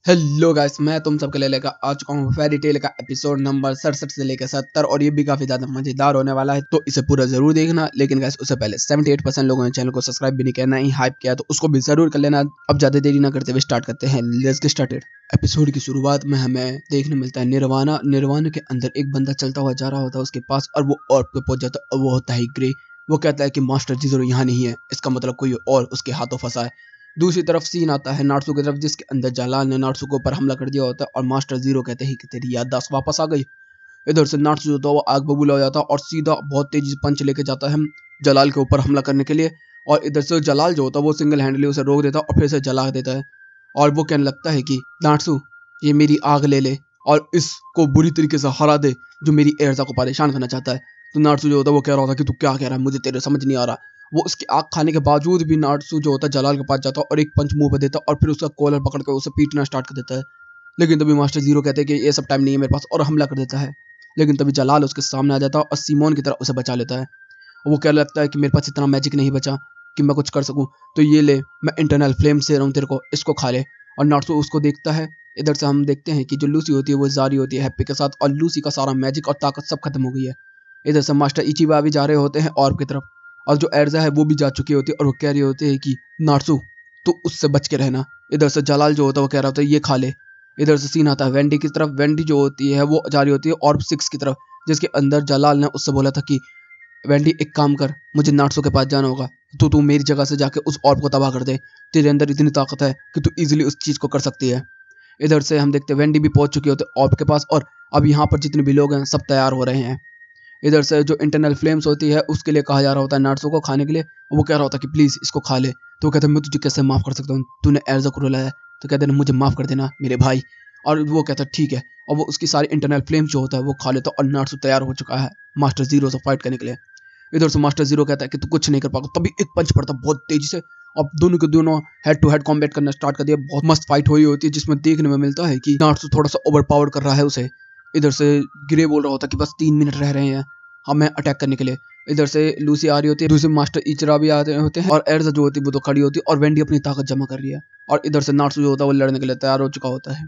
Hello guys, मैं तुम सबके लिए लेकर आ चुका हूँ फेरी टेल का एपिसोड नंबर 67 से लेकर 70 और ये भी काफी ज्यादा मजेदार होने वाला है, तो इसे पूरा जरूर देखना। लेकिन गाइस उससे पहले 78% लोगों ने चैनल को सब्सक्राइब भी नहीं किया, नहीं हाइप किया, तो उसको भी जरूर कर लेना। अब ज्यादा देरी ना करते हुए स्टार्ट करते हैं। Let's get started. एपिसोड की शुरुआत में हमें देखने मिलता है निर्वाणा के अंदर एक बंदा चलता हुआ जा रहा होता है उसके पास, और वो ऑर्ब पे पहुंच जाता है और वो होता है ग्रे। वो कहता है कि मास्टर जीरो यहाँ नहीं है, इसका मतलब कोई और उसके हाथों फंसा है। दूसरी तरफ सीन आता है नार्सू की तरफ, जिसके अंदर जालाल ने नार्सू के ऊपर हमला कर दिया होता है और मास्टर जीरो कहते हैं कि तेरी याददाश्त वापस आ गई। इधर से नार्सू जो था वो आग बबूला हो जाता है और सीधा बहुत तेजी से पंच लेके जाता है जलाल के ऊपर हमला करने के लिए। और इधर से जलाल जो होता है वो सिंगल हैंडली उसे रोक देता है और फिर से जला देता है। और वो कहने लगता है कि नार्सू, ये मेरी आग ले ले और इसको बुरी तरीके से हरा दे जो मेरी एर्जा को परेशान करना चाहता है। तो नार्सू जो होता है वो कह रहा होता है कि तू क्या कह रहा है, मुझे तेरे समझ नहीं आ रहा। वो उसकी आग खाने के बावजूद भी नार्सू जो होता है जलाल के पास जाता है और एक पंच मुंह पे देता है और फिर उसका कॉलर पकड़ कर उसे पीटना स्टार्ट कर देता है। लेकिन तभी मास्टर जीरो कहते हैं कि ये सब टाइम नहीं है मेरे पास, और हमला कर देता है। लेकिन तभी जलाल उसके सामने आ जाता है और सीमोन की तरह उसे बचा लेता है। वो कहने लगता है कि मेरे पास इतना मैजिक नहीं बचा कि मैं कुछ कर सकूं, तो ये ले, मैं इंटरनल फ्लेम से रहा हूं तेरे को, इसको खा ले। और नार्सू उसको देखता है। इधर से हम देखते हैं कि जो लूसी होती है वो जा रही होती है हैप्पी के साथ, और लूसी का सारा मैजिक और ताकत सब खत्म हो गई है। इधर से मास्टर इचिबा भी जा रहे होते हैं ऑर्ब की तरफ, और जो एर्जा है वो भी जा चुकी होती है और वो कह रही होती है कि नार्सू, तू उससे बच के रहना। इधर से जलाल जो होता है वो कह रहा होता है ये खा ले। इधर से सीन आता है वेंडी की तरफ। वेंडी जो होती है वो जा रही होती है ऑर्ब 6 की तरफ, जिसके अंदर जलाल ने उससे बोला था कि वेंडी एक काम कर, मुझे नार्सो के पास जाना होगा, तो तू मेरी जगह से जाके उस ऑर्ब को तबाह कर दे। तेरे अंदर इतनी ताकत है कि तू इजीली उस चीज को कर सकती है। इधर से हम देखते हैं वेंडी भी पहुंच चुकी होती है ऑर्ब के पास, और अब यहाँ पर जितने भी लोग हैं सब तैयार हो रहे हैं। इधर से जो इंटरनल फ्लेम्स होती है उसके लिए कहा जा रहा होता है नार्सो को खाने के लिए। वो कह रहा होता है कि प्लीज इसको खा ले। तो वो कहता है मैं तुझे कैसे माफ कर सकता हूँ, तूने एर्जा को रुलाया है, तो कहते हैं मुझे माफ कर देना मेरे भाई। और वो कहता है ठीक है, और वो उसकी सारी इंटरनल फ्लेम्स जो होता है वो खा लेता है, और नार्सो तैयार हो चुका है मास्टर जीरो से फाइट करने के लिए। इधर से मास्टर जीरो कहता है कि तू कुछ नहीं कर पाएगा, तभी एक पंच पड़ता है बहुत तेजी से। अब दोनों के दोनों हेड टू हेड कॉम्बैट करना स्टार्ट कर दिया। बहुत मस्त फाइट हुई होती है जिसमें देखने में मिलता है कि नार्सो थोड़ा सा ओवर पावर कर रहा है उसे। इधर से ग्रे बोल रहा होता है कि बस 3 मिनट रह रहे हैं हमें अटैक करने के लिए। इधर से लूसी आ रही होती है, दूसरे मास्टर इचरा भी आते होते हैं, और एर्जा जो होती है वो तो खड़ी होती है, और वेंडी अपनी ताकत जमा कर रही है। और इधर से नार्सो जो होता है वो लड़ने के लिए तैयार हो चुका होता है।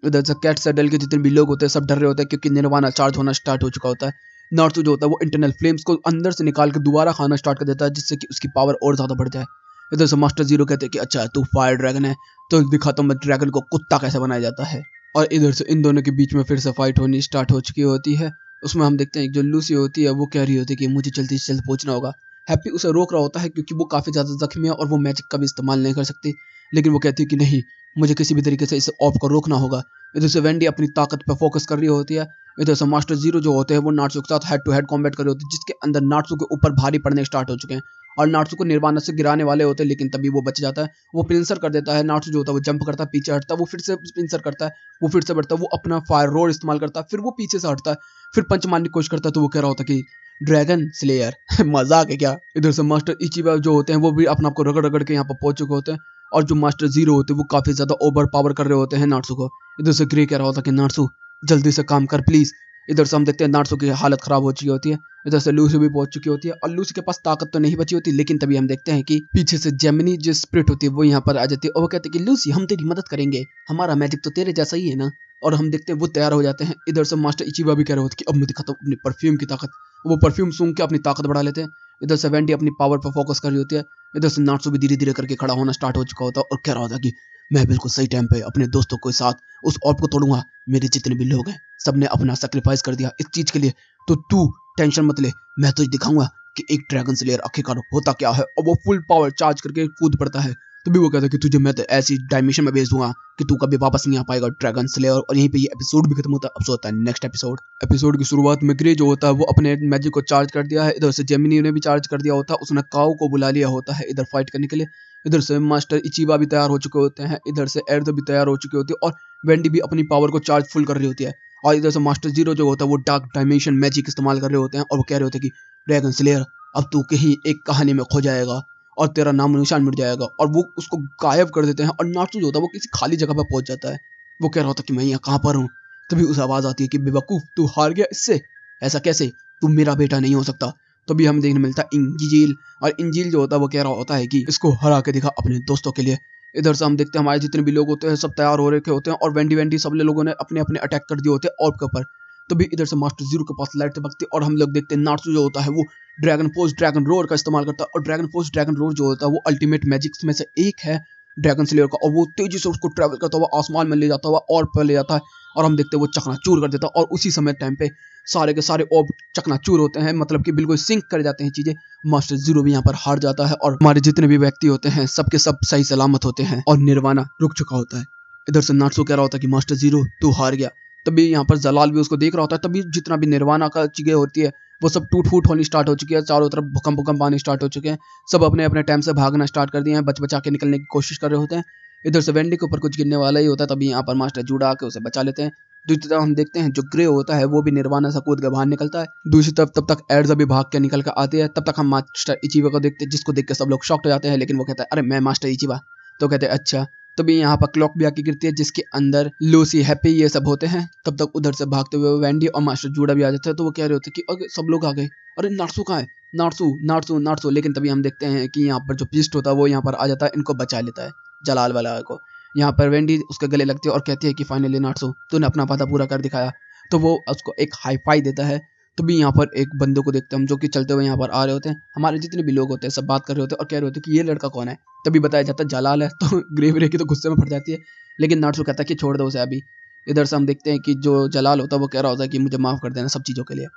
इधर से कैट सेडल के जितने भी लोग होते हैं सब डर रहे होते हैं क्योंकि निर्वाणा चार्ज होना स्टार्ट हो चुका होता है। नार्सो जो होता है वो इंटरनल फ्लेम्स को अंदर से निकाल के दोबारा खाना स्टार्ट कर देता है, जिससे कि उसकी पावर और ज्यादा बढ़ जाए। इधर से मास्टर जीरो कहते हैं कि अच्छा तू फायर ड्रैगन है, तो दिखाता हूं मैं ड्रैगन को कुत्ता कैसे बनाया जाता है। और इधर से इन दोनों के बीच में फिर से फाइट होनी स्टार्ट हो चुकी होती है। उसमें हम देखते हैं जो लूसी होती है वो कह रही होती है कि मुझे जल्दी से जल्द पहुंचना होगा। हैप्पी उसे रोक रहा होता है क्योंकि वो काफी ज्यादा जख्मी है और वो मैजिक का भी इस्तेमाल नहीं कर सकती। लेकिन वो कहती है कि नहीं, मुझे किसी भी तरीके से इस ऑफ को रोकना होगा। इधर से वेंडी अपनी ताकत पर फोकस कर रही होती है। इधर से मास्टर जीरो जो होते हैं वो नार्सो के साथ हेड टू हेड कॉम्बैट कर रहे होते हैं, जिसके अंदर नार्सो के ऊपर भारी पड़ने स्टार्ट हो चुके हैं और नार्सो को निर्वाणा से गिराने वाले होते हैं। लेकिन तभी वो बच जाता है। वो पिंसर कर देता है। नार्सो जो होता है वो जंप करता है, पीछे हटता है, वो फिर से पिंसर करता है, वो फिर से बढ़ता है, वो अपना फायर रोड इस्तेमाल करता है, फिर वो पीछे से हटता है, फिर पंच मारने की कोशिश करता है। तो वो कह रहा होता है कि ड्रैगन स्लेयर मजाक है क्या। इधर से मास्टर इचिबा जो होते हैं वो भी अपने आप को रगड़ रगड़ के यहाँ पर पहुंच चुके होते हैं, और जो मास्टर जीरो होते हैं वो काफी ज्यादा ओवर पावर कर रहे होते हैं नार्सो को। इधर से ग्रे कह रहा होता है कि नार्सो जल्दी से काम कर प्लीज। इधर से हम देखते हैं नार्सो की हालत खराब हो चुकी होती है। इधर से लूसी भी पहुंच चुकी होती है, और लूसी के पास ताकत तो नहीं बची होती। लेकिन तभी हम देखते हैं कि पीछे से जेमिनी जो स्पिरिट होती है वो यहाँ पर आ जाती है, और वो कहते हैं कि लूसी हम तेरी मदद करेंगे, हमारा मैजिक तो तेरे जैसा ही है ना। और हम देखते हैं वो तैयार हो जाते हैं। इधर से मास्टर इचिबा भी कह रहे होते हैं कि अब मैं दिखाता हूँ अपनी परफ्यूम की ताकत। वो परफ्यूम सूंघ के अपनी ताकत बढ़ा लेते हैं। इधर से वेंडी अपनी पावर पर फोकस कर रही होती है। इधर से नार्सो भी धीरे धीरे करके खड़ा होना स्टार्ट हो चुका होता है और कह रहा होता है कि मैं बिल्कुल सही टाइम पे अपने दोस्तों के साथ उस ऑर्ब को तोड़ूंगा। मेरे जितने भी लोग हैं सबने अपना सेक्रीफाइस कर दिया इस चीज के लिए, तो तू टेंशन मत ले, मैं तुझे दिखाऊंगा कि एक ड्रैगन स्लेयर आखिरकार होता क्या है। और वो फुल पावर चार्ज करके कूद पड़ता है। तभी वो कहता है कि तुझे मैं तो ऐसी डायमेंशन में भेज दूंगा कि तू कभी वापस नहीं आ पाएगा ड्रैगन स्लेयर। और यहीं पे ये एपिसोड भी खत्म होता है। अब होता है नेक्स्ट एपिसोड। एपिसोड की शुरुआत में ग्रे जो होता है वो अपने मैजिक को चार्ज कर दिया है। इधर से जेमिनी ने भी चार्ज कर दिया होता है, उसने काओ को बुला लिया होता है इधर फाइट करने के लिए। इधर से मास्टर इचिबा भी तैयार हो चुके होते हैं। इधर से एर्द भी तैयार हो चुकी होती है, और वेंडी भी अपनी पावर को चार्ज फुल कर रही होती है। और इधर से मास्टर जीरो जो होता है वो डार्क डायमेंशन मैजिक इस्तेमाल कर रहे होते हैं, और वो कह रहे होते हैं कि ड्रैगन स्लेयर अब तू कहीं एक कहानी में खो जाएगा और तेरा नाम निशान मिट जाएगा। और वो उसको गायब कर देते हैं, और नार्सो जो होता है वो किसी खाली जगह पर पहुंच जाता है। वो कह रहा होता है कि मैं यहाँ कहाँ पर हूँ। तभी उसे आवाज आती है कि बेवकूफ तू हार गया इससे, ऐसा कैसे, तू मेरा बेटा नहीं हो सकता। तभी हमें देखने मिलता है इंजील, और इंजील जो होता है वो कह रहा होता है कि इसको हरा के दिखा अपने दोस्तों के लिए। इधर से हम देखते हैं हमारे जितने भी लोग होते हैं सब तैयार हो रखे होते हैं और वेंडी वेंडी सब लोगों ने अपने अपने अटैक कर दिए होते हैं ऑर्ब के ऊपर। तभी इधर से मास्टर जीरो के पास लाइट चमकती है और हम लोग देखते हैं नार्सू जो होता है वो ड्रैगन फोर्स ड्रैगन रोर का इस्तेमाल करता है। और ड्रैगन फोर्स ड्रैगन रोर जो होता है वो अल्टीमेट मैजिक्स में से एक है ड्रैगन स्लेयर का, और वो तेजी से उसको ट्रैवल करता हुआ आसमान में ले जाता हुआ ऑर्ब पर ले जाता है और हम देखते हैं वो चकनाचूर कर देता है। और उसी समय टाइम पे सारे के सारे ऑर्ब चकनाचूर होते हैं, मतलब कि बिल्कुल सिंक कर जाते हैं चीजें। मास्टर जीरो भी यहाँ पर हार जाता है और हमारे जितने भी व्यक्ति होते हैं सबके सब सही सलामत होते हैं और निर्वाणा रुक चुका होता है। इधर से नार्सो कह रहा होता है कि मास्टर जीरो तू हार गया। तभी यहाँ पर जलाल भी उसको देख रहा होता है। तभी जितना भी निर्वाणा का चीजें होती है वो सब टूट फूट होनी स्टार्ट हो चुकी है, चारों तरफ भूकंप भूकंप आने स्टार्ट हो चुके हैं, सब अपने अपने टाइम से भागना स्टार्ट कर दिए हैं, बच बचा के निकलने की कोशिश कर रहे होते हैं। इधर से वेंडी के ऊपर कुछ गिरने वाला ही होता है, तभी यहाँ पर मास्टर जूडा आके उसे बचा लेते हैं। दूसरी तरफ हम देखते हैं जो ग्रे होता है वो भी निर्वाणा से कूद के बाहर निकलता है। दूसरी तरफ तब तक एर्जा भी भाग के निकल कर आती है। तब तक हम मास्टर इचिबा को देखते हैं जिसको देख के सब लोग शॉक्ड हो जाते हैं, लेकिन वो कहता है अरे मैं मास्टर इचिबा। तो कहते हैं अच्छा। तभी यहाँ पर क्लॉक भी आके गिरती है जिसके अंदर लूसी हैप्पी ये सब होते हैं। तब तक उधर से भागते हुए वेंडी और मास्टर जूडा भी आ जाते हैं। तो वो कह रहे होते हैं कि अरे सब लोग आ गए, अरे नार्सू कहाँ है, नार्सू नार्सू नार्सू। लेकिन तभी हम देखते हैं कि यहाँ पर जो पीस्ट होता है वो यहाँ पर आ जाता है, इनको बचा लेता है जलाल वाला को। यहाँ पर वेंडी उसके गले लगती है और कहती है कि फाइनली नार्सू तूने अपना वादा पूरा कर दिखाया। तो वो उसको एक हाई फाई देता है। तो भी यहाँ पर एक बंदे को देखते हैं हम जो कि चलते हुए यहाँ पर आ रहे होते हैं। हमारे जितने भी लोग होते हैं सब बात कर रहे होते हैं और कह रहे होते हैं कि ये लड़का कौन है। तभी बताया जाता है जलाल है। तो ग्रेव रेकी तो गुस्से में फट जाती है, लेकिन नार्सू कहता है कि छोड़ दो उसे अभी। इधर से हम देखते हैं कि जो जलाल होता है वो कह रहा होता है कि मुझे माफ़ कर देना सब चीज़ों के लिए।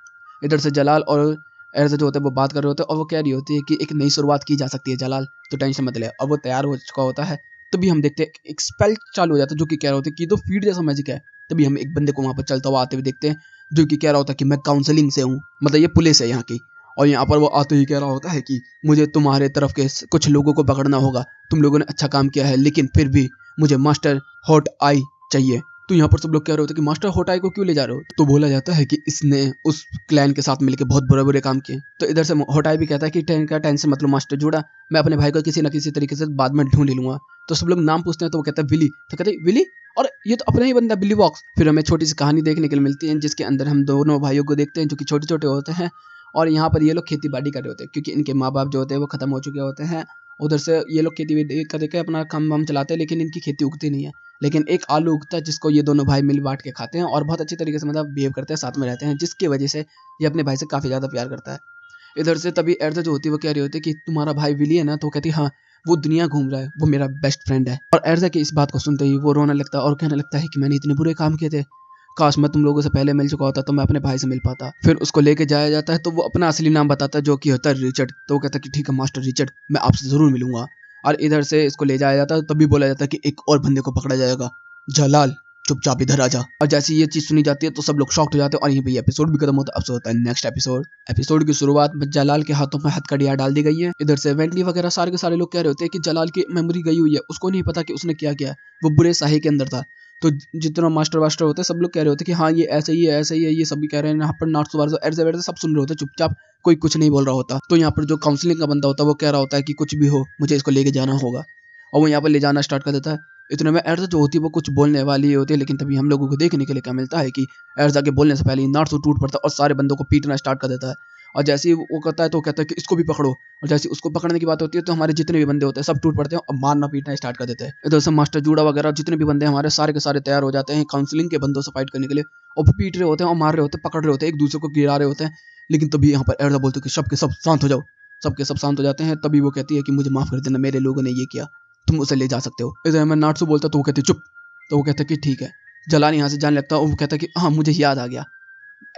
इधर से जलाल और एर्जा जो होता है वो बात कर रहे होते हैं और वो कह रही होती है कि एक नई शुरुआत की जा सकती है जलाल, तो टेंशन मत ले। अब वो तैयार हो चुका होता है। तभी हम देखते हैं एक स्पेल चालू हो जाता है जो कि कह रहा होता है कि तो फीड जैसा मैजिक है। तभी हम एक बंदे को वहाँ पर चलता हुआ आते हुए देखते हैं जो कि कह रहा होता है कि मैं काउंसलिंग से हूँ, मतलब ये पुलिस है यहाँ की। और यहाँ पर वो आते ही कह रहा होता है कि मुझे तुम्हारे तरफ के कुछ लोगों को पकड़ना होगा, तुम लोगों ने अच्छा काम किया है लेकिन फिर भी मुझे मास्टर हॉट आई चाहिए। तो यहाँ पर सब लोग कह रहे होते हैं कि मास्टर हॉट आई को क्यों ले जा रहे हो। तो बोला जाता है कि इसने उस क्लैन के साथ मिलकर बहुत बुरे बुरे काम किए। तो इधर से हॉट आई भी कहता है कि टेंशन मतलब मास्टर जूडा, मैं अपने भाई को किसी न किसी तरीके से बाद में ढूंढ लूंगा। तो सब लोग नाम पूछते हैं तो वो कहता है विली। तो कहते हैं विली, और ये तो अपना ही बंदा बिली वॉक्स। फिर हमें छोटी सी कहानी देखने के लिए मिलती है जिसके अंदर हम दोनों भाइयों को देखते हैं जो कि छोटे छोटे होते हैं और यहाँ पर ये लोग खेती बाड़ी कर रहे होते हैं क्योंकि इनके माँ बाप जो होते हैं वो खत्म हो चुके होते हैं। उधर से ये लोग खेती करके अपना काम वाम चलाते हैं, लेकिन इनकी खेती उगती नहीं है। लेकिन एक आलू उगता है जिसको ये दोनों भाई मिल बांट के खाते हैं और बहुत अच्छी तरीके से मतलब बिहेव करते हैं, साथ में रहते हैं, जिसकी वजह से ये अपने भाई से काफ़ी ज़्यादा प्यार करता है। इधर से तभी एर्जा जो होती है वो कह रही होती है कि तुम्हारा भाई विली है ना। तो कहती है हाँ वो दुनिया घूम रहा है, वो मेरा बेस्ट फ्रेंड है। और एर्जा की इस बात को सुनते ही वो रोने लगता है और कहने लगता है कि मैंने इतने बुरे काम किए थे, काश मैं तुम लोगों से पहले मिल चुका होता तो मैं अपने भाई से मिल पाता। फिर उसको लेके जाया जाता है तो वो अपना असली नाम बताता है जो कि होता है रिचर्ड। तो वो कहता है कि ठीक है मास्टर रिचर्ड, मैं आपसे ज़रूर मिलूंगा। और इधर से इसको ले जाया जाता है। तभी बोला जाता है कि एक और बंदे को पकड़ा जाएगा, जलाल चुपचाप इधर आ जा। और जैसे ये चीज सुनी जाती है तो सब लोग शॉक्ड हो जाते हैं और यहीं पे ये एपिसोड भी खत्म होता है। अब होता है नेक्स्ट एपिसोड। एपिसोड की शुरुआत में जलाल के हाथों में हथकड़ियां डाल दी गई है। इधर से वेंटली वगैरह सारे के सारे लोग कह रहे होते हैं कि जलाल की मेमोरी गई हुई है, उसको नहीं पता कि उसने क्या किया, वो बुरे साही के अंदर था। तो जितना मास्टर वास्टर होते हैं सब लोग कह रहे होते हैं कि हाँ ये ऐसा ही है ऐसा ही है, ये सब भी कह रहे हैं। यहाँ पर नार्सो वार्सो एर्जा वेर्जा सब सुन रहे होते हैं चुपचाप, कोई कुछ नहीं बोल रहा होता। तो यहाँ पर जो काउंसलिंग का बंदा होता है वो कह रहा होता है कि कुछ भी हो मुझे इसको लेके जाना होगा, और वो यहाँ पर ले जाना स्टार्ट कर देता है। इतने में एर्जा जो होती है वो कुछ बोलने वाली होती है, लेकिन तभी हम लोगों को देखने के लिए क्या मिलता है कि एर्जा के बोलने से पहले ही नार्सो टूट पड़ता है और सारे बंदों को पीटना स्टार्ट कर देता है। और जैसे ही वो करता है तो कहता है कि इसको भी पकड़ो, और जैसे उसको पकड़ने की बात होती है तो हमारे जितने भी बंदे होते हैं सब टूट पड़ते हैं और मारना पीटना स्टार्ट कर देते हैं। इधर से मास्टर जूडा वगैरह जितने भी बंदे हमारे सारे के सारे तैयार हो जाते हैं काउंसलिंग के बंदों से फाइट करने के लिए, और वो पीट रहे होते हैं और मार रहे होते हैं, पकड़ रहे होते हैं, एक दूसरे को गिरा रहे होते हैं। लेकिन तभी यहाँ पर एर्जा बोलते हैं कि सब के सब शांत हो जाओ। सबके सब शांत हो जाते हैं। तभी वो कहती है कि मुझे माफ कर देना, मेरे लोगों ने ये किया, तुम उसे ले जा सकते हो। इधर मैं नार्सो बोलता तो वो कहती चुप। तो वो कहता कि ठीक है। जलाल यहाँ से जाने लगता है और वो कहता कि हाँ मुझे याद आ गया,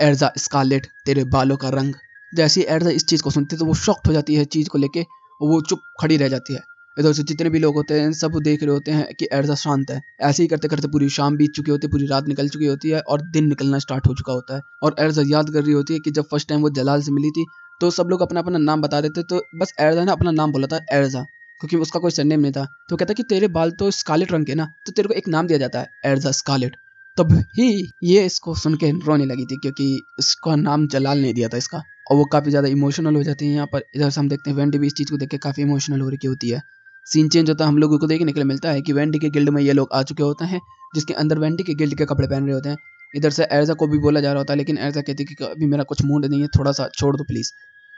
एर्जा स्कारलेट तेरे बालों का रंग। जैसे ही एर्जा इस चीज़ को सुनती है तो वो शॉक्ट हो जाती है चीज़ को लेके, और वो चुप खड़ी रह जाती है। इधर से जितने भी लोग होते हैं सब देख रहे होते हैं कि एर्जा शांत है। ऐसे ही करते करते पूरी शाम बीत चुकी होती है, पूरी रात निकल चुकी होती है और दिन निकलना स्टार्ट हो चुका होता है। और एर्जा याद कर रही होती है कि जब फर्स्ट टाइम वो जलाल से मिली थी तो सब लोग अपना अपना नाम बता देते, तो बस एर्जा ने अपना नाम बोला था एर्जा, क्योंकि उसका कोई सरनेम नहीं था। तो कहता कि तेरे बाल तो स्कारलेट रंग के ना, तो तेरे को एक नाम दिया जाता है एर्जा स्कारलेट। तब ही ये इसको सुन के रोने लगी थी क्योंकि इसका नाम जलाल नहीं दिया था इसका, और वो काफ़ी ज़्यादा इमोशनल हो जाती है यहाँ पर। इधर से हम देखते हैं वेंडी भी इस चीज़ को देख के काफ़ी इमोशनल हो रही होती है। सीन चेंज होता है, हम लोगों को देखने के लिए मिलता है कि वेंडी के गिल्ड में ये लोग आ चुके होते हैं जिसके अंदर वेंडी के गिल्ड के कपड़े पहन रहे होते हैं। इधर से एर्जा को भी बोला जा रहा होता है, लेकिन एर्जा कहती है कि अभी मेरा कुछ मूड नहीं है, थोड़ा सा छोड़ दो प्लीज़।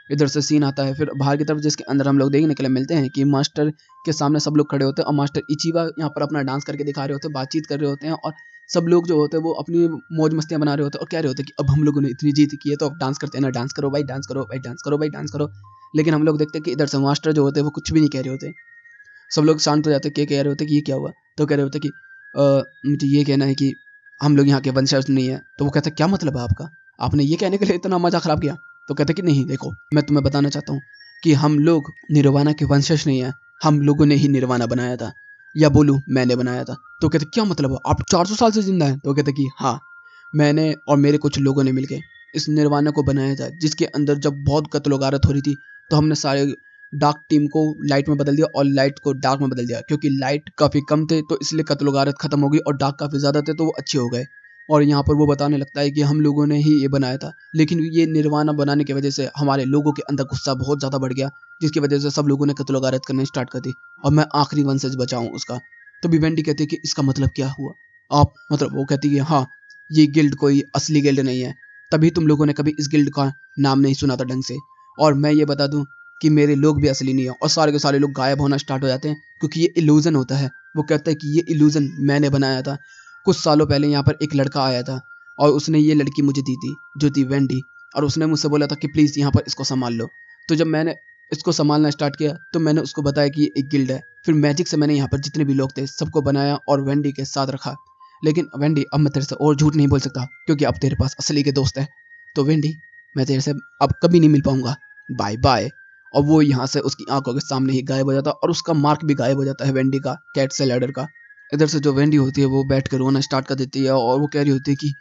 इधर से सीन आता है फिर बाहर की तरफ, जिसके अंदर हम लोग देखने के लिए मिलते हैं कि मास्टर के सामने सब लोग खड़े होते हैं और मास्टर इचिबा यहाँ पर अपना डांस करके दिखा रहे होते हैं, बातचीत कर रहे होते हैं और सब लोग जो होते हैं वो अपनी मौज मस्तियां बना रहे होते हैं और कह रहे होते हैं कि अब हम लोगों ने इतनी जीत की है तो अब डांस करते हैं ना, डांस करो भाई, डांस करो भाई, डांस करो भाई, डांस करो। लेकिन हम लोग देखते हैं कि इधर से मास्टर जो होते हैं वो कुछ भी नहीं कह रहे होते। सब लोग शांत हो जाते हैं, क्या कह रहे होते कि ये क्या हुआ, तो कह रहे होते कि मुझे ये कहना है कि हम लोग यहाँ के वंशज नहीं है। तो वो कहते क्या मतलब है आपका, आपने ये कहने के लिए इतना मजा खराब किया। तो कहते कि नहीं देखो, मैं तुम्हें बताना चाहता हूँ कि हम लोग निर्वाणा के वंशज नहीं है, हम लोगों ने ही निर्वाणा बनाया था, या बोलूँ मैंने बनाया था। तो कहते क्या मतलब, आप 400 साल से जिंदा हैं। तो कहते कि हाँ, मैंने और मेरे कुछ लोगों ने मिलकर इस निर्वाणा को बनाया था, जिसके अंदर जब बहुत कत्ल गारत हो रही थी तो हमने सारे डार्क टीम को लाइट में बदल दिया और लाइट को डार्क में बदल दिया, क्योंकि लाइट काफ़ी कम थे तो इसलिए कत्ल गारत खत्म हो गई और डार्क काफ़ी ज़्यादा थे तो वो अच्छे हो गए। और यहाँ पर वो बताने लगता है कि हम लोगों ने ही ये बनाया था, लेकिन ये निर्वाणा बनाने की वजह से हमारे लोगों के अंदर गुस्सा बहुत ज़्यादा बढ़ गया, जिसकी वजह से सब लोगों ने कत्ल गारत करने स्टार्ट कर दी और मैं आखिरी वंशज बचा हूँ उसका। तभी वेंडी कहती है कि इसका मतलब क्या हुआ आप, मतलब वो कहती है हाँ, ये गिल्ड कोई असली गिल्ड नहीं है, तभी तुम लोगों ने कभी इस गिल्ड का नाम नहीं सुना था ढंग से। और मैं ये बता दूं कि मेरे लोग भी असली नहीं है, और सारे के सारे लोग गायब होना स्टार्ट हो जाते हैं क्योंकि ये इल्यूजन होता है। वो कहता है कि ये इल्यूजन मैंने बनाया था। कुछ सालों पहले यहाँ पर एक लड़का आया था और उसने ये लड़की मुझे दी थी जो थी वेंडी, और उसने मुझसे बोला था कि प्लीज़ यहाँ पर इसको संभाल लो। तो जब मैंने इसको संभालना स्टार्ट किया तो मैंने उसको बताया कि ये एक गिल्ड है, फिर मैजिक से मैंने यहाँ पर जितने भी लोग थे सबको बनाया और वेंडी के साथ रखा। लेकिन वेंडी अब मैं तेरे से और झूठ नहीं बोल सकता क्योंकि अब तेरे पास असली के दोस्त हैं। तो वेंडी, मैं तेरे से अब कभी नहीं मिल पाऊंगा, बाय बाय। और वो यहाँ से उसकी आंखों के सामने ही गायब हो जाता है और उसका मार्क भी गायब हो जाता है वेंडी का, कैट से लैडर का। इधर से जो वेंडी होती है वो बैठ कर रोना स्टार्ट कर देती है और वो कह रही होती है कि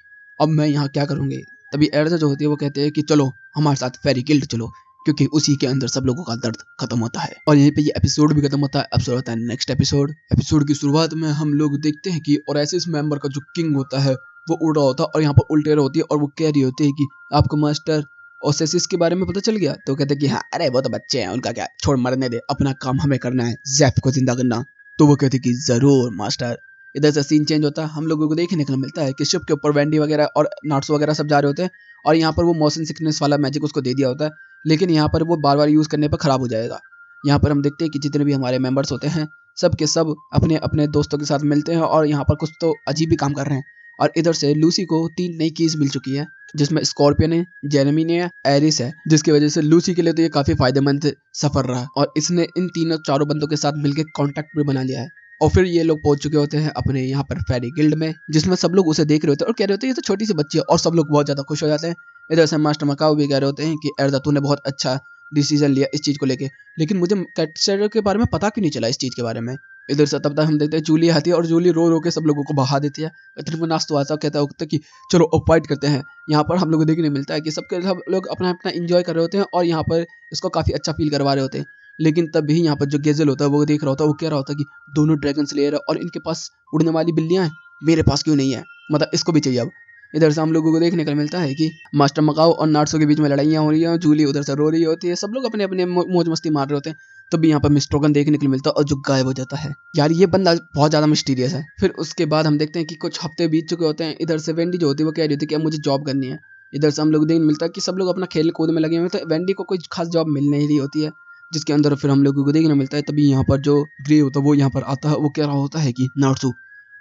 अब मैं यहाँ क्या करूँगी। तभी एडजा जो होती है वो कहते हैं कि चलो हमारे साथ फेरी गिल्ड चलो, क्योंकि उसी के अंदर सब लोगों का दर्द खत्म होता है। और यहीं पे ये एपिसोड भी खत्म होता है। एपिसोड होता है नेक्स्ट एपिसोड की शुरुआत में हम लोग देखते हैं कि ओरेसिस मेंबर का जो किंग होता है वो उड़ रहा होता है और यहाँ पर उल्टेरा होती है और वो कह रही होती है कि आपको मास्टर ओसेसिस के बारे में पता चल गया। तो कहते कि हाँ, अरे वो तो बच्चे हैं, उनका क्या, छोड़, मरने दे, अपना काम हमें करना है, जैफ को जिंदा करना। तो वो कहते कि जरूर मास्टर। इधर से सीन चेंज होता है, हम लोगों को देखने को मिलता है कि शिप के ऊपर वेंडी वगैरह और नाट्सो वगैरह सब जा रहे होते हैं और यहाँ पर वो मोशन सिकनेस वाला मैजिक उसको दे दिया होता है, लेकिन यहाँ पर वो बार बार यूज़ करने पर ख़राब हो जाएगा। यहाँ पर हम देखते हैं कि जितने भी हमारे मेंबर्स होते हैं सब के सब अपने अपने दोस्तों के साथ मिलते हैं और यहाँ पर कुछ तो अजीब ही काम कर रहे हैं। और इधर से लूसी को 3 नई कीज मिल चुकी है, जिसमें स्कॉर्पियन है, जेरेमी ने, एरिस है, जिसकी वजह से लूसी के लिए तो ये काफ़ी फायदेमंद सफ़र रहा और इसने इन तीनों चारों बंदों के साथ मिलकर कॉन्टैक्ट भी बना लिया है। और फिर ये लोग पहुंच चुके होते हैं अपने यहाँ पर फेरी गिल्ड में, जिसमें सब लोग उसे देख रहे होते हैं और कह रहे होते हैं ये तो छोटी सी बच्ची है, और सब लोग बहुत ज़्यादा खुश हो जाते हैं। इधर से मास्टर मकाओ भी कह रहे होते हैं कि एर्दा तूने बहुत अच्छा डिसीजन लिया इस चीज़ को लेके, लेकिन मुझे कैटसेडर के बारे में पता क्यों नहीं चला इस चीज़ के बारे में। इधर से तब तक हम देखते हैं जूली आती है और जूली रो रो के सब लोगों को बहा देती है। इतने में नाश्तो आता कहता है कि चलो अब फाइट करते हैं। यहाँ पर हम लोग को देखने मिलता है कि सब लोग अपना अपना इंजॉय कर रहे होते हैं और यहाँ पर इसको काफ़ी अच्छा फील करवा रहे होते हैं। लेकिन तभी यहाँ पर जो गेजल होता है वो देख रहा होता है, वो कह रहा होता है कि दोनों ड्रैगन स्लेयर और इनके पास उड़ने वाली बिल्लियाँ हैं, मेरे पास क्यों नहीं है, मतलब इसको भी चाहिए अब। इधर से हम लोगों को देखने को मिलता है कि मास्टर मकाओ और नाट्सो के बीच में लड़ाइयाँ हो रही हैं, जूली उधर से रो रही होती है, सब लोग अपने अपने मौज मस्ती मार रहे होते हैं। तभी यहाँ पर मिस्ट्रोगन देखने को मिलता है और जो गायब हो जाता है। यार ये बंदा बहुत ज़्यादा मिस्टीरियस है। फिर उसके बाद हम देखते हैं कि कुछ हफ्ते बीत चुके होते हैं। इधर से वेंडी जो होती है वो कह रही होती है कि अब मुझे जॉब करनी है। इधर से हम लोग देखने मिलता है कि सब लोग अपना खेल कूद में लगे हुए हैं, तो वेंडी को कोई खास जॉब मिल नहीं रही होती है, जिसके अंदर फिर हम लोगों को देखने मिलता है। तभी यहाँ पर जो ग्रे होता है वो यहाँ पर आता है, वो कह रहा होता है कि नाट्सो,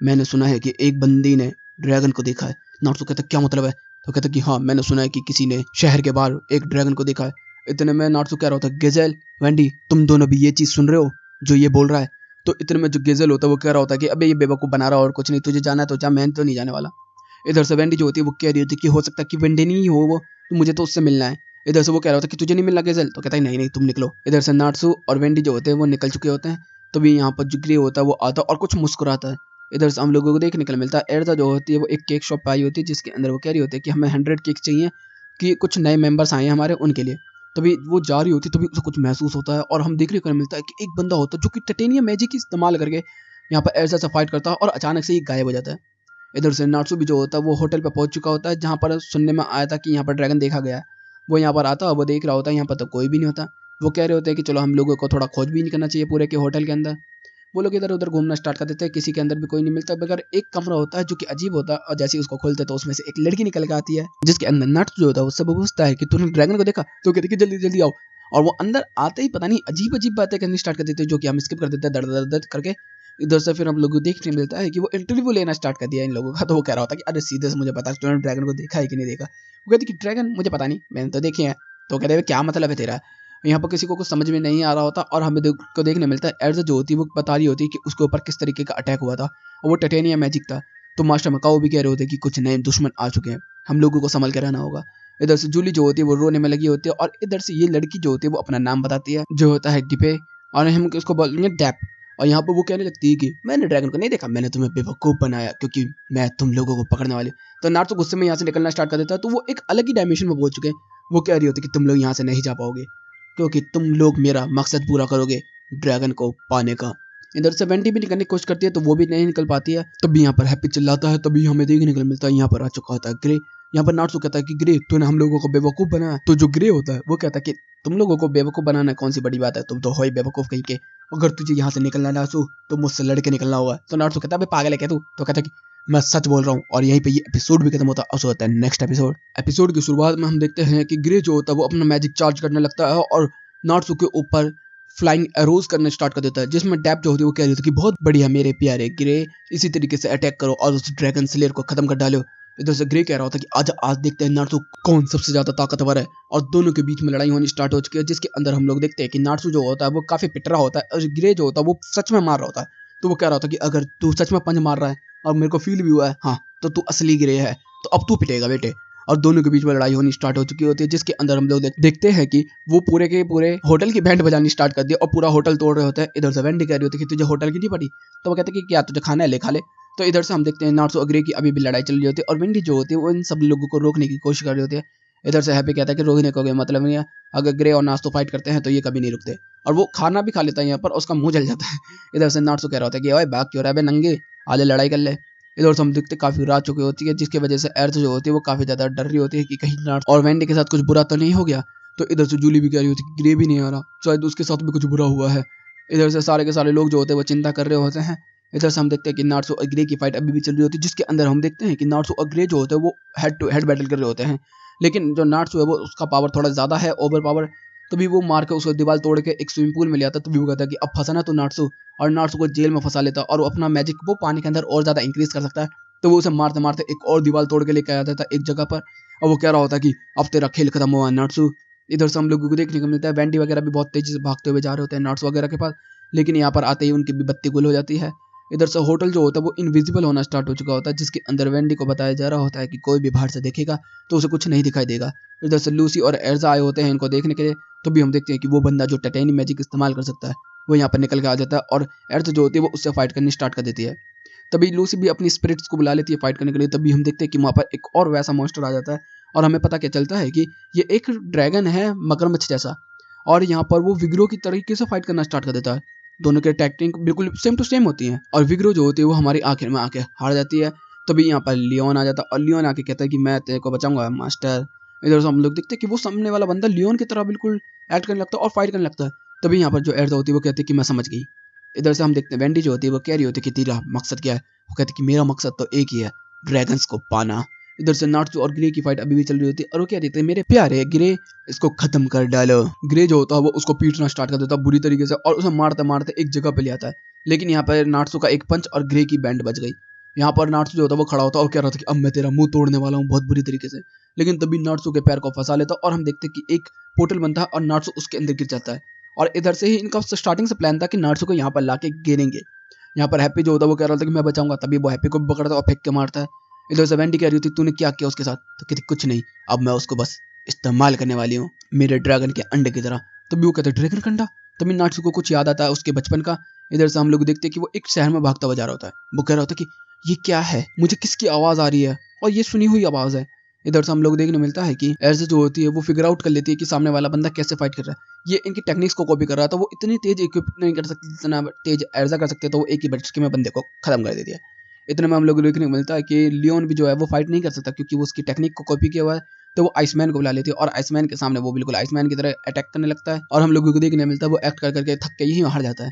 मैंने सुना है कि एक बंदी ने ड्रैगन को देखा है। नाट्सो कहता है क्या मतलब है। तो कहता है कि हाँ, मैंने सुना है कि किसी ने शहर के बाहर एक ड्रैगन को देखा है। इतने में नाट्सो कह रहा होता है गेजेल, वेंडी, तुम दोनों भी ये चीज़ सुन रहे हो जो ये बोल रहा है। तो इतने में जो गेजेल होता है वो कह रहा होता है कि अबे ये बेवकूफ़ बना रहा है और कुछ नहीं, तुझे जाना है तो जा, मैं तो नहीं जाने वाला। इधर से वेंडी जो होती है वो कह रही होती है कि हो सकता है कि वेंडी नहीं हो वो, तो मुझे तो उससे मिलना है। इधर से वो कह रहा होता है कि तुझे नहीं मिलना गेजेल। तो कहता है नहीं नहीं, तुम निकलो। इधर से नाट्सो और वेंडी जो होते हैं वो निकल चुके होते हैं। तभी यहाँ पर जो ग्रे होता है वो आता है और कुछ मुस्कुराता है। इधर से हम लोगों को देखने को मिलता है एर्जा जो होती है वो एक केक शॉप पे आई होती है, जिसके अंदर वो कह रही होती है कि हमें 100 केक चाहिए कि कुछ नए मेंबर्स आए हैं हमारे, उनके लिए। तभी वो जा रही होती है, तभी उसे कुछ महसूस होता है और हम देखने को मिलता है कि एक बंदा होता है जो कि टाइटेनियम मैजिक इस्तेमाल करके यहाँ पर एर्जा से फाइट करता है और अचानक से ही गायब हो जाता है। इधर से नाट्सो भी जो होता है वो होटल पे पहुंच चुका होता है, जहाँ पर सुनने में आया था कि यहाँ पर ड्रैगन देखा गया है। वो यहाँ पर आता है, वो देख रहा होता है यहाँ पर तो कोई भी नहीं होता। वो कह रहे होते हैं कि चलो हम लोगों को थोड़ा खोजबीन करना चाहिए पूरे के होटल के अंदर। वो लोग इधर उधर घूमना स्टार्ट कर देते हैं, किसी के अंदर भी कोई नहीं मिलता, मगर एक कमरा होता है जो कि अजीब होता है, और जैसे ही उसको खोलते तो उसमें से एक लड़की निकल के आती है, जिसके अंदर नट्स जो होता है उससे वो पूछता है कि तूने ड्रैगन को देखा, तो कहते कि जल्दी जल्दी आओ। और वो अंदर आते ही पता नहीं अजीब अजीब बातें करनी स्टार्ट कर देते हैं, जो कि हम स्किप कर देते हैं दर्द दर्द दर्द करके। इधर से फिर हम लोग को देखने मिलता है कि वो इंटरव्यू लेना स्टार्ट कर दिया इन लोगों का। तो वो कह रहा होता है कि अरे सीधे से मुझे बता तूने ड्रैगन को देखा है कि नहीं देखा। वो कहते कि ड्रैगन मुझे पता नहीं, मैंने तो देखे हैं। तो कहते हैं क्या मतलब है तेरा। यहाँ पर किसी को कुछ समझ में नहीं आ रहा होता, और हमें को देखने मिलता है एर्जा जो होती है वो बता रही होती है कि उसके ऊपर किस तरीके का अटैक हुआ था, और वो टाइटेनियम मैजिक था। तो मास्टर मकाओ भी कह रहे होते कि कुछ नए दुश्मन आ चुके हैं, हम लोगों को संभल के रहना होगा। इधर से जूली जो होती है वो रोने में लगी होती है, और इधर से ये लड़की जो होती है वो अपना नाम बताती है, जो होता है डिपे, और हम उसको बोलेंगे डैप। और यहाँ पर वो कहने लगती है कि मैंने ड्रैगन को नहीं देखा, मैंने तुम्हें बेवकूफ बनाया क्योंकि मैं तुम लोगों को पकड़ने वाली। तो नारुतो गुस्से में यहाँ से निकलना स्टार्ट कर देता है, तो वो एक अलग ही डायमेंशन में पहुंच चुके हैं। वो कह रही होती है कि तुम लोग यहाँ से नहीं जा पाओगे, क्योंकि तुम लोग मेरा मकसद पूरा करोगे ड्रैगन को पाने का। इधर से वेंटी भी निकलने की कोशिश करती है, तो वो भी नहीं निकल पाती है। तभी यहाँ पर हैप्पी चिल्लाता है, तभी हमें देखने को मिलता है यहाँ पर आ चुका होता है ग्रे। यहाँ पर नारुतो कहता है कि ग्रे तूने हम लोगों को बेवकूफ बनाया। तो जो ग्रे होता है वो कहता है कि तुम लोगों को बेवकूफ बनाना कौन सी बड़ी बात है, तुम तो हो ही बेवकूफ कहीं के। अगर तुझे यहाँ से निकलना नासू तो मुझसे लड़के निकलना होगा। तो नारुतो कहता है पागल है क्या तू। तो कहता है कि मैं सच बोल रहा हूँ। और यहीं पे ये एपिसोड भी खत्म होता है, और होता है नेक्स्ट एपिसोड। एपिसोड की शुरुआत में हम देखते हैं कि ग्रे जो होता है वो अपना मैजिक चार्ज करने लगता है, और नारुतो के ऊपर फ्लाइंग एरोज करने स्टार्ट कर देता है, जिसमें डैप जो होती है वो कह रही थी कि बहुत बढ़िया मेरे प्यारे ग्रे, इसी तरीके से अटैक करो और उस ड्रैगन स्लेयर को खत्म कर डालो। इधर से ग्रे कह रहा होता है कि आज आज देखते हैं नारुतो कौन सबसे ज्यादा ताकतवर है। और दोनों के बीच में लड़ाई होनी स्टार्ट हो चुकी है, जिसके अंदर हम लोग देखते हैं कि नारुतो जो होता है वो काफी पिटरा होता है, और ग्रे जो होता है वो सच में मार रहा होता है। तो वो कह रहा होता है कि अगर तू सच में पंच मार रहा है और मेरे को फील भी हुआ है, हाँ, तो तू असली ग्रे है, तो अब तू पिटेगा बेटे। और दोनों के बीच में लड़ाई होनी स्टार्ट हो चुकी होती है, जिसके अंदर हम लोग देखते हैं कि वो पूरे के पूरे होटल की बैंड बजानी स्टार्ट कर दिया, और पूरा होटल तोड़ रहे होते हैं। इधर से वेंडी कह रही होती है कि तुझे होटल की नहीं पड़ी। तो वो कहते हैं कि क्या तुझे खाना है, ले खा ले। तो इधर से हम देखते हैं नारुतो और ग्रे की अभी भी लड़ाई चल रही होती है, और वेंडी जो होती है वो इन सब लोगों को रोकने की कोशिश कर रही होती है। इधर से हैप्पी कहता है कि रोकने को कोई मतलब नहीं है, अगर ग्रे और नारुतो फाइट करते हैं तो ये कभी नहीं रुकते। और वो खाना भी खा लेता है यहाँ पर, उसका मुंह जल जाता है। इधर से नारुतो कह रहा होता है कि ओए भाग क्यों रहा है बे नंगे, आले लड़ाई कर ले। इधर से हम देखते काफी रात चुकी होती है, जिसकी वजह से एर्थ जो होती है वो काफी ज्यादा डर रही होती है कि कहीं नारुतो और वेंडी के साथ कुछ बुरा तो नहीं हो गया। तो इधर से जूली भी कह रही होती है कि ग्रे भी नहीं आ रहा, शायद उसके साथ भी कुछ बुरा हुआ है। इधर से सारे के सारे लोग जो होते हैं वो चिंता कर रहे होते हैं। इधर से हम देखते हैं कि नारुतो और ग्रे की फाइट अभी भी चल रही होती है, जिसके अंदर हम देखते हैं कि नारुतो और ग्रे जो होते हैं वो हेड टू हेड बैटल कर रहे होते हैं। लेकिन जो नारुतो है वो उसका पावर थोड़ा ज्यादा है, ओवर पावर। तभी वो मार के उसको दीवार तोड़ के एक स्विमिंग पूल में ले आता है। तभी वो कहता है कि अब फंसाना तो नारुतो, और नारुतो को जेल में फंसा लेता है, और वो अपना मैजिक वो पानी के अंदर और ज्यादा इंक्रीज कर सकता है। तो वो उसे मारते मारते एक और दीवार तोड़ के लेकर आता था एक जगह पर, और वो कह रहा होता है कि अब तेरा खेल खत्म हुआ नारुतो। इधर से हम लोगों को देखने को मिलता है वेंडी वगैरह भी बहुत तेजी से भागते हुए जा रहे होते हैं नारुतो वगैरह के पास, लेकिन यहाँ पर आते ही उनकी भी बत्ती गुल हो जाती है। इधर से होटल जो होता है वो इनविजिबल होना स्टार्ट हो चुका होता है, जिसके अंदर वेंडी को बताया जा रहा होता है कि कोई भी बाहर से देखेगा तो उसे कुछ नहीं दिखाई देगा। इधर से लूसी और एर्जा आए होते हैं इनको देखने के लिए। तो भी हम देखते हैं कि वो बंदा जो टाइटेनियम मैजिक इस्तेमाल कर सकता है वो यहाँ पर निकल के आ जाता है, और एर्जा जो होती है वो उससे फाइट करनी स्टार्ट कर देती है। तभी लूसी भी अपनी स्पिरिट्स को बुला लेती है फाइट करने के लिए। तभी हम देखते हैं कि वहाँ पर एक और वैसा मॉन्स्टर आ जाता है, और हमें पता क्या चलता है कि ये एक ड्रैगन है मगरमच्छ जैसा, और यहाँ पर वो विग्रो की तरीके से फाइट करना स्टार्ट कर देता है। दोनों के टेक्निक बिल्कुल सेम टू सेम होती हैं, और विग्रो जो होती है वो हमारी आखिर में आके हार जाती है। तभी यहाँ पर लियोन आ जाता है, और लियोन आके कहता है कि मैं तेरे को बचाऊंगा मास्टर। इधर से हम लोग देखते हैं कि वो सामने वाला बंदा लियोन की तरह बिल्कुल एक्ट करने लगता है और फाइट करने लगता है। तभी यहाँ पर जो एर्जा होती है वो कहती है कि मैं समझ गई। इधर से हम देखते हैं वेंडी जो होती है वो कह रही होती है कि तेरा मकसद क्या है। वो कहती है कि मेरा मकसद तो एक ही है, ड्रैगन्स को पाना। इधर से नारुतो और ग्रे की फाइट अभी भी चल रही होती है, और वो क्या देते हैं मेरे प्यारे ग्रे, इसको खत्म कर डालो। ग्रे जो होता है वो उसको पीटना स्टार्ट कर देता है बुरी तरीके से, और उसे मारते मारते एक जगह पे ले आता है। लेकिन यहाँ पर नारुतो का एक पंच और ग्रे की बैंड बच गई। यहाँ पर नारुतो जो होता है वो खड़ा होता है और कह रहा था कि अब मैं तेरा मुंह तोड़ने वाला हूँ बहुत बुरी तरीके से। लेकिन तभी नारुतो के पैर को फंसा लेता है, और हम देखते हैं कि एक पोर्टल बनता है और नारुतो उसके अंदर गिर जाता है। और इधर से ही इनका स्टार्टिंग से प्लान था कि नारुतो को यहाँ पर लाके गिरेंगे। यहाँ पर हैप्पी जो होता है वो कह रहा था कि मैं बचाऊंगा, तभी वो हैप्पी को पकड़ता है और फेंक के मारता है। इधर से वेंडी कह रही थी तूने क्या किया उसके साथ। तो कहती कुछ नहीं, अब मैं उसको बस इस्तेमाल करने वाली हूँ मेरे ड्रैगन के अंडे की तरह। तभी वो कहते ड्रैगन का अंडा। तभी नारुतो को कुछ याद आता है उसके बचपन का। इधर से हम लोग देखते हैं कि वो एक शहर में भागता हुआ जा रहा होता है। वो कह रहा होता है कि ये क्या है, मुझे किसकी आवाज आ रही है, और ये सुनी हुई आवाज है। इधर से हम लोग देखने मिलता है कि एर्जा जो होती है वो फिगर आउट कर लेती है कि सामने वाला बंदा कैसे फाइट कर रहा है। ये इनकी टेक्निक्स को कॉपी कर रहा था। वो इतनी तेज इक्विप नहीं कर सकती जितना तेज एर्जा कर सकते, तो वो एक ही झटके में बंदे को खत्म कर देती है। इतने में हम लोग देखने को मिलता है कि लियोन भी जो है वो फाइट नहीं कर सकता, क्योंकि वो उसकी टेक्निक को कॉपी किया हुआ है। तो वो आइसमैन को बुला लेती है, और आइसमैन के सामने वो बिल्कुल आइसमैन की तरह अटैक करने लगता है, और हम लोगों को देखने मिलता है वो एक्ट कर करके थक के यही हार जाता है।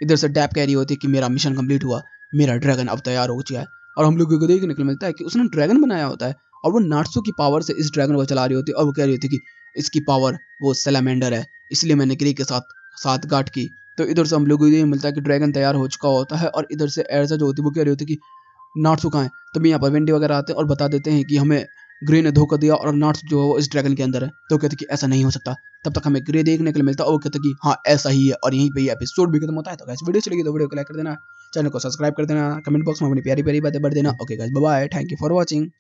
इधर से डैप कह रही होती है कि मेरा मिशन कंप्लीट हुआ, मेरा ड्रैगन अब तैयार हो चुका है। और हम लोगों को देखने को मिलता है कि उसने ड्रैगन बनाया होता है और वो नाट्सू की पावर से इस ड्रैगन को चला रही होती है। और वो कह रही होती है कि इसकी पावर वो सैलामेंडर है, इसलिए मैंने ग्रे के साथ साथ गांठ की। तो इधर से हम लोगों को ये मिलता है कि ड्रैगन तैयार हो चुका होता है और इधर से एरसा जो होती है वो कह रही होती है कि नाट्सू कहाँ है। तभी यहाँ पर वेंडी वगैरह आते हैं और बता देते हैं कि हमें ग्रे ने धोखा दिया और नाट्स जो है वो इस ड्रैगन के अंदर है। तो कहते कि ऐसा नहीं हो सकता। तब तक हमें ग्रे देखने के लिए मिलता है और वो कहते कि हाँ ऐसा ही है। और यहीं पे ये एपिसोड भी खत्म होता है। तो गाइस वीडियो चलेगी तो वीडियो को लाइक कर देना, चैनल को सब्सक्राइब कर देना, कमेंट बॉक्स में अपनी प्यारी प्यारी बातें भर देना। Okay guys bye bye, thank you for watching.